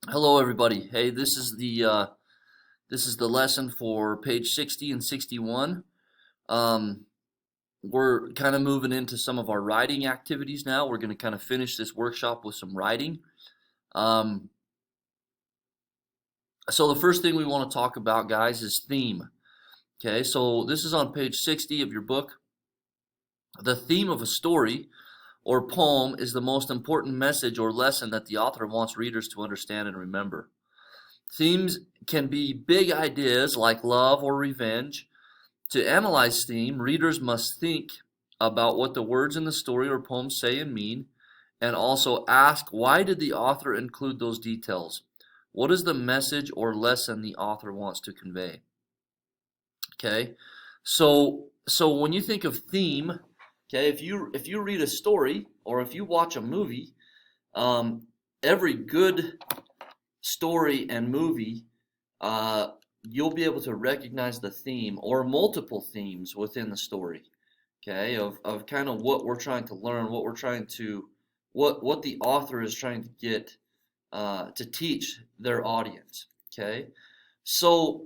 Hello, everybody. Hey, this is the lesson for page 60 and 61. Um, we're kind of moving into some of our writing activities now. We're going to kind of finish this workshop with some writing. Um, so the first thing we want to talk about, guys, is theme. Okay, so this is on page 60 of your book. The theme of a story or poem is the most important message or lesson that the author wants readers to understand and remember. Themes can be big ideas like love or revenge. To analyze theme, readers must think about what the words in the story or poem say and mean, and also ask, why did the author include those details? What is the message or lesson the author wants to convey? Okay, so when you think of theme, okay, if you read a story or if you watch a movie, um, every good story and movie, uh, you'll be able to recognize the theme or multiple themes within the story, okay, of kind of what we're trying to learn, what we're trying to, what the author is trying to get to teach their audience, okay? So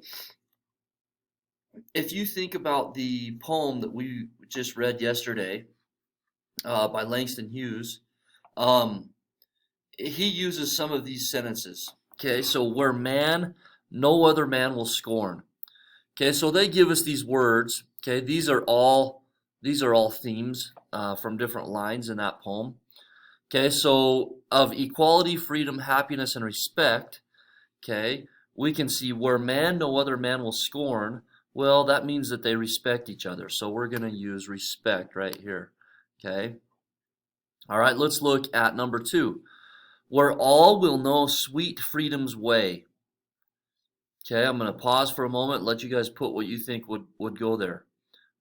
if you think about the poem that we just read yesterday by Langston Hughes, um, he uses some of these sentences. Okay, so where man, no other man will scorn. Okay, so they give us these words. Okay, these are all themes from different lines in that poem. Okay, so of equality, freedom, happiness, and respect. Okay, we can see where man, no other man will scorn. Well, that means that they respect each other. So we're going to use respect right here. Okay. All right, let's look at number two. Where all will know sweet freedom's way. Okay, I'm going to pause for a moment, let you guys put what you think would go there.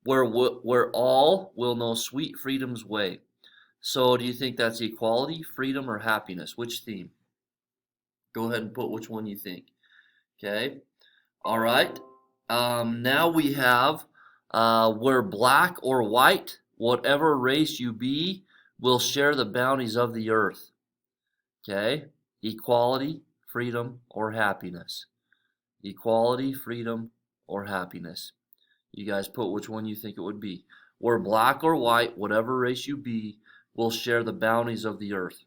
Where all will know sweet freedom's way. So do you think that's equality, freedom, or happiness? Which theme? Go ahead and put which one you think. Okay, all right. Now we have where black or white, whatever race you be, will share the bounties of the earth. Okay, equality, freedom, or happiness. Equality, freedom, or happiness. You guys put which one you think it would be. Where black or white, whatever race you be, will share the bounties of the earth.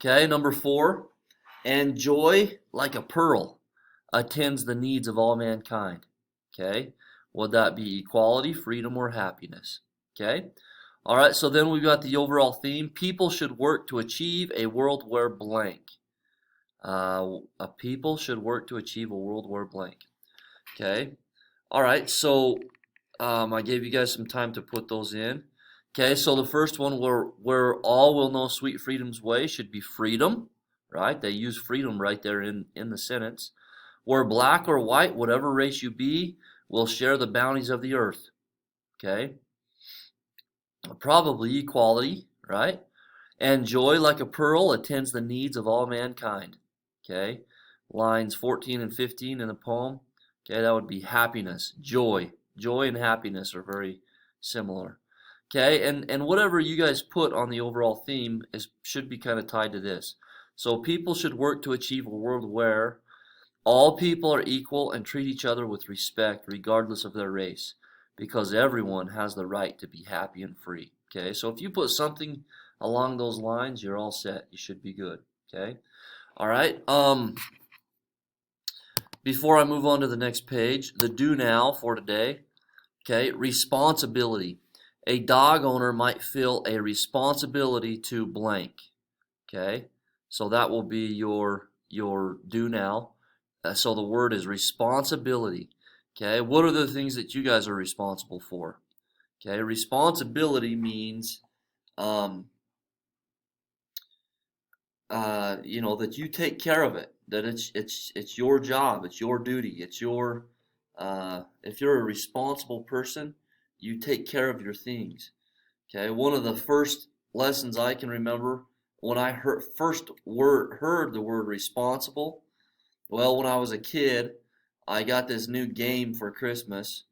Okay, number four. And joy, like a pearl, attends the needs of all mankind. Okay, would that be equality, freedom, or happiness? Okay, all right, so then we've got the overall theme. People should work to achieve a world where blank. A people should work to achieve a world where blank. Okay. All right. So I gave you guys some time to put those in. Okay. So the first one, where all will know sweet freedom's way, should be freedom. Right. They use freedom right there in the sentence. Where black or white, whatever race you be, will share the bounties of the earth. Okay. Probably equality. Right. And joy like a pearl attends the needs of all mankind. Okay. Lines 14 and 15 in the poem. Okay, that would be happiness, joy. Joy and happiness are very similar. Okay, and whatever you guys put on the overall theme should be kind of tied to this. So people should work to achieve a world where all people are equal and treat each other with respect regardless of their race, because everyone has the right to be happy and free. Okay, so if you put something along those lines, you're all set. You should be good. Okay, all right. Before I move on to the next page, the do now for today. Okay, responsibility. A dog owner might feel a responsibility to blank. Okay, so that will be your do now. So the word is responsibility. Okay, what are the things that you guys are responsible for? Okay, responsibility means um, that you take care of it, that it's your job, it's your duty, it's your if you're a responsible person, you take care of your things. Okay, one of the first lessons I can remember when I heard the word responsible, well, when I was a kid, I got this new game for Christmas,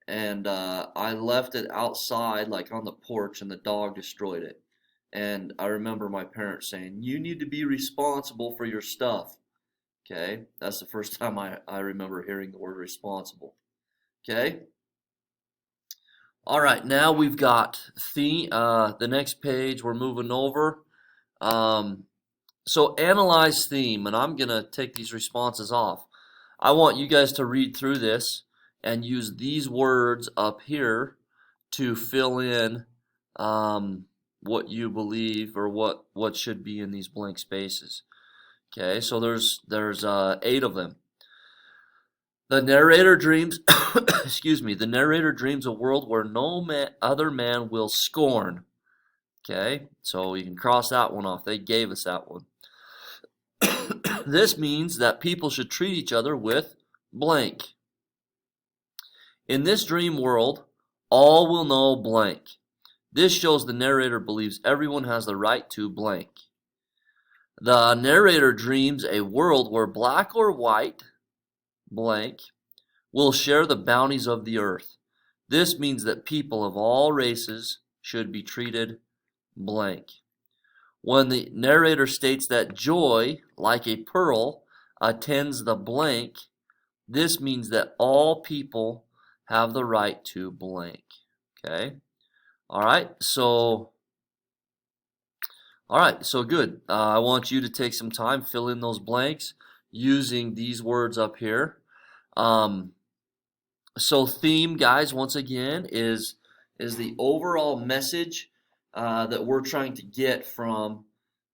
and I left it outside, like on the porch, and the dog destroyed it. And I remember my parents saying, you need to be responsible for your stuff. Okay, that's the first time I remember hearing the word responsible. Okay, all right, now we've got the next page we're moving over. So analyze theme, and I'm going to take these responses off. I want you guys to read through this and use these words up here to fill in what you believe or what should be in these blank spaces. Okay, so there's 8 of them. The narrator dreams, excuse me, the narrator dreams a world where no other man will scorn. Okay, so you can cross that one off. They gave us that one. This means that people should treat each other with blank. In this dream world, all will know blank. This shows the narrator believes everyone has the right to blank. The narrator dreams a world where black or white, blank, will share the bounties of the earth. This means that people of all races should be treated blank. When the narrator states that joy, like a pearl, attends the blank, this means that all people have the right to blank. Okay? All right, so good. I want you to take some time, fill in those blanks using these words up here. So theme, guys, once again, is the overall message that we're trying to get from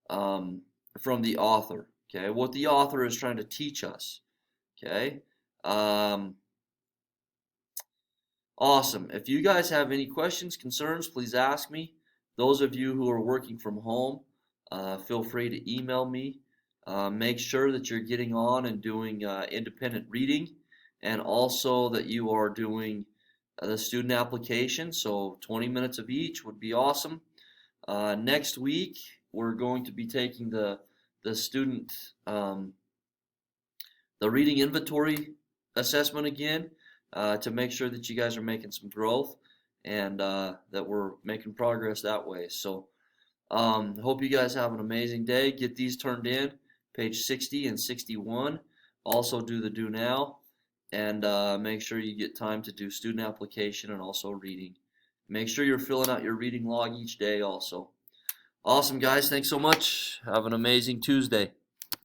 the author. Okay, what the author is trying to teach us. Okay, awesome. If you guys have any questions, concerns, please ask me. Those of you who are working from home, feel free to email me. Make sure that you're getting on and doing independent reading, and also that you are doing the student application. So 20 minutes of each would be awesome. Next week, we're going to be taking the student the reading inventory assessment again to make sure that you guys are making some growth and that we're making progress that way. So hope you guys have an amazing day. Get these turned in, page 60 and 61. Also do the do now, and make sure you get time to do student application and also reading. Make sure you're filling out your reading log each day also. Awesome, guys. Thanks so much. Have an amazing Tuesday.